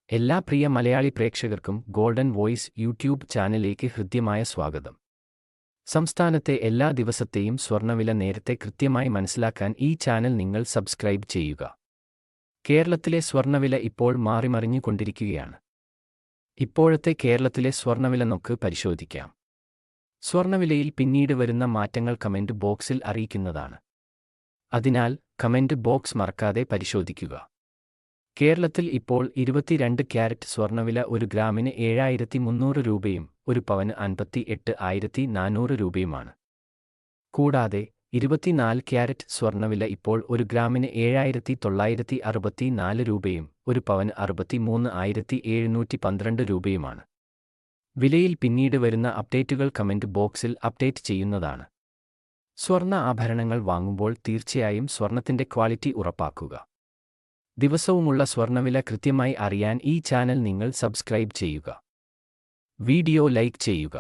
എല്ലാ പ്രിയ മലയാളി പ്രേക്ഷകർക്കും golden voice YouTube ചാനലിലേക്ക് ഹൃദ്യമായ സ്വാഗതം. സംസ്ഥാനത്തെ എല്ലാ ദിവസത്തെയും സ്വർണ്ണവില നേരത്തെ കൃത്യമായി മനസ്സിലാക്കാൻ ഈ ചാനൽ നിങ്ങൾ സബ്സ്ക്രൈബ് ചെയ്യുക. കേരളത്തിലെ സ്വർണ്ണവില ഇപ്പോൾ മാറിമറിഞ്ഞുകൊണ്ടിരിക്കുകയാണ്. ഇപ്പോഴത്തെ കേരളത്തിലെ സ്വർണ്ണവില നമുക്ക് പരിശോധിക്കാം. സ്വർണ്ണവിലയിൽ പിന്നീട് വരുന്ന മാറ്റങ്ങൾ കമന്റ് ബോക്സിൽ അറിയിക്കുന്നതാണ്. അതിനാൽ കമന്റ് ബോക്സ് മറക്കാതെ പരിശോധിക്കുക. കേരളത്തിൽ ഇപ്പോൾ 22 ക്യാരറ്റ് സ്വർണ്ണവില ഒരു ഗ്രാമിന് 7300 രൂപയും ഒരു പവന് 58,400 രൂപയുമാണ്. കൂടാതെ 24 ക്യാരറ്റ് സ്വർണ്ണവില ഇപ്പോൾ ഒരു ഗ്രാമിന് 7,964 രൂപയും ഒരു പവന് 63,712 രൂപയുമാണ്. വിലയിൽ പിന്നീട് വരുന്ന അപ്ഡേറ്റുകൾ കമന്റ് ബോക്സിൽ അപ്ഡേറ്റ് ചെയ്യുന്നതാണ്. സ്വർണ്ണ ആഭരണങ്ങൾ വാങ്ങുമ്പോൾ തീർച്ചയായും സ്വർണ്ണത്തിന്റെ ക്വാളിറ്റി ഉറപ്പാക്കുക. ദിവസവുമുള്ള സ്വർണ്ണവില കൃത്യമായി അറിയാൻ ഈ ചാനൽ നിങ്ങൾ സബ്സ്ക്രൈബ് ചെയ്യുക. വീഡിയോ ലൈക്ക് ചെയ്യുക.